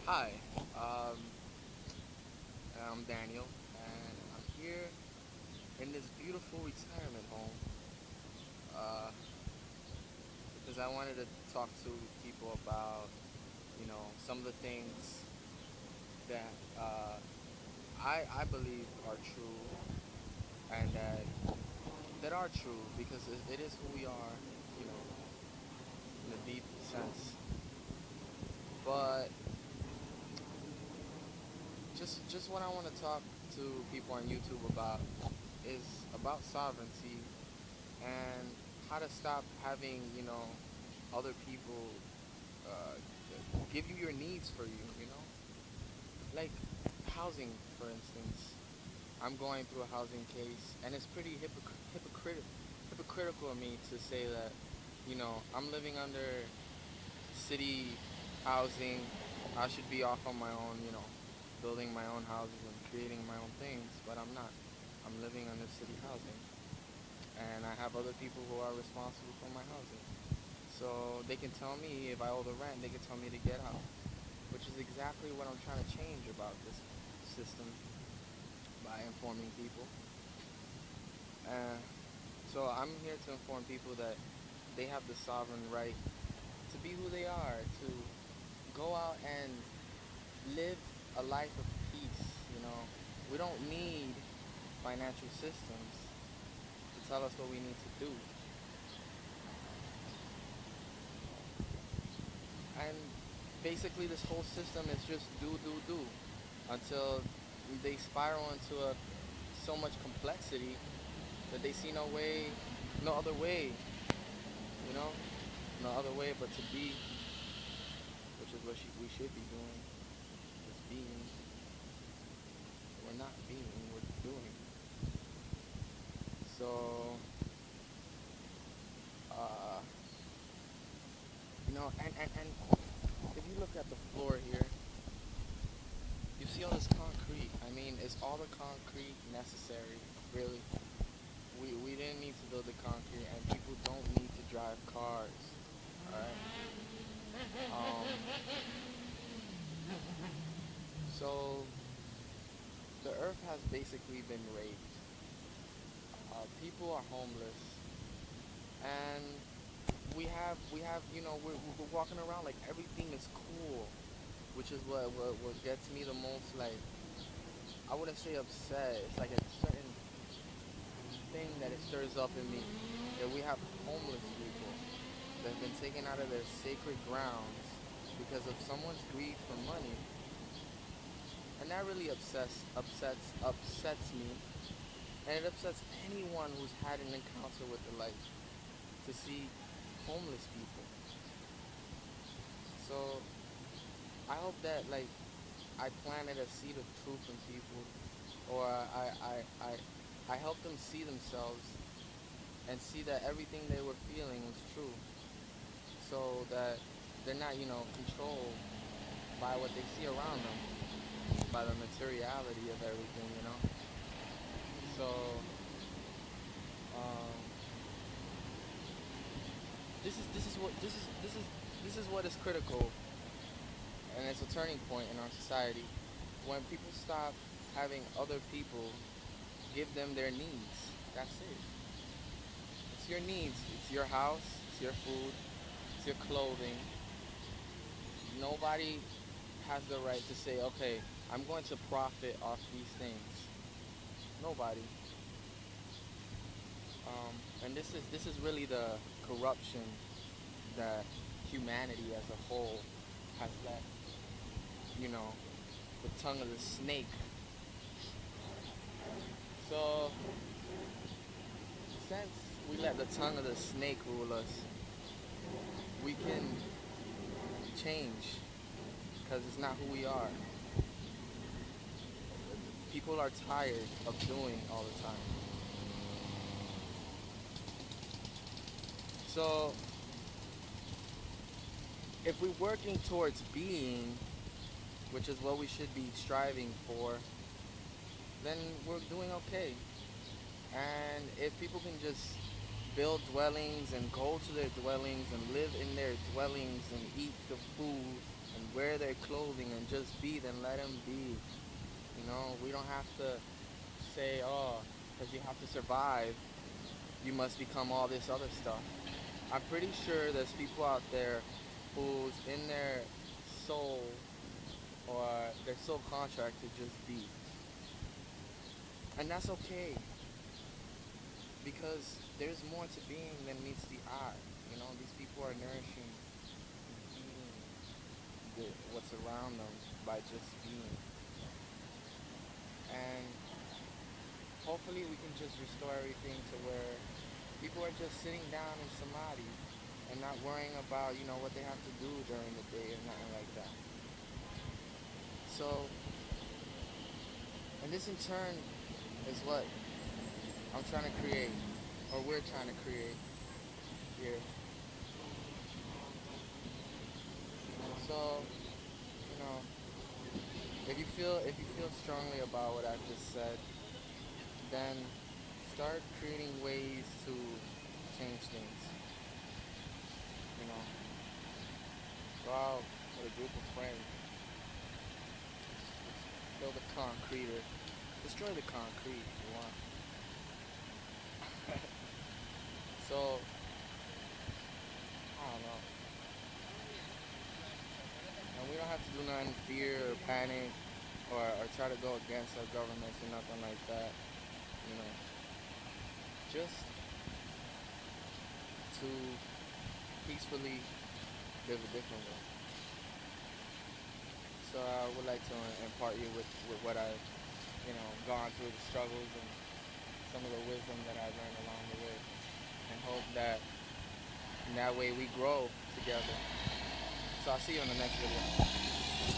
Hi, um, I'm Daniel, and I'm here in this beautiful retirement home uh, because I wanted to talk to people about, some of the things that I believe are true and that are true because it is who we are, you know, in a deep sense. But just what I want to talk to people on YouTube about is about sovereignty and how to stop having, other people uh, give you your needs for you, like housing, for instance. I'm going through a housing case, and it's pretty hypocritical of me to say that, I'm living under city housing. I should be off on my own, building my own houses and creating my own things, but I'm not. I'm living under city housing, and I have other people who are responsible for my housing. So they can tell me if I owe the rent, they can tell me to get out, which is exactly what I'm trying to change about this system by informing people. Uh, so I'm here to inform people that they have the sovereign right to be who they are, to go out and live a life of peace. We don't need financial systems to tell us what we need to do. And basically, this whole system is just do until they spiral into so much complexity that they see no other way, you know, no other way but to be, which is what we should be doing, is being. We're not being, we're doing. So, uh, and if you look at the floor here, you see all this concrete. I mean, is all the concrete necessary, really? We didn't need to build the concrete, and people don't need to drive cars, alright? Um, so, the earth has basically been raped. People are homeless, and we have we're walking around like everything is cool, which is what gets me the most, like, I wouldn't say upset. It's like a certain thing that it stirs up in me that we have homeless people that have been taken out of their sacred grounds because of someone's greed for money, and that really upsets me, and it upsets anyone who's had an encounter with the light to see homeless people. So I hope that, like, I planted a seed of truth in people, or I helped them see themselves and see that everything they were feeling was true, so that they're not, controlled by what they see around them, by the materiality of everything. So um, this is what is critical, and it's a turning point in our society when people stop having other people give them their needs. That's it. It's your needs. It's your house. It's your food. It's your clothing. Nobody has the right to say, okay, I'm going to profit off these things. Nobody. And this is really the corruption that humanity as a whole has let, you know, the tongue of the snake. So since we let the tongue of the snake rule us, we can change because it's not who we are. People are tired of doing all the time. So if we're working towards being, which is what we should be striving for, then we're doing okay. And if people can just build dwellings and go to their dwellings and live in their dwellings and eat the food and wear their clothing and just be, then let them be. We don't have to say, oh, because you have to survive, you must become all this other stuff. I'm pretty sure there's people out there who's in their soul or their soul contract to just be. And that's okay because there's more to being than meets the eye. These people are nourishing and feeding what's around them by just being. And hopefully we can just restore everything to where people are just sitting down in samadhi and not worrying about, what they have to do during the day or nothing like that. So, and this in turn is what I'm trying to create, or we're trying to create here. So, you know, if you feel strongly about what I've just said, then start creating ways to change things. You know, go out with a group of friends, build a concrete or destroy the concrete if you want. So, I don't know. And we don't have to do nothing fear or panic or try to go against our governments or nothing like that. You know, just to peacefully live a different way. So I would like to impart you with what I've, gone through, the struggles and some of the wisdom that I've learned along the way. And hope that in that way we grow together. So I'll see you in the next video.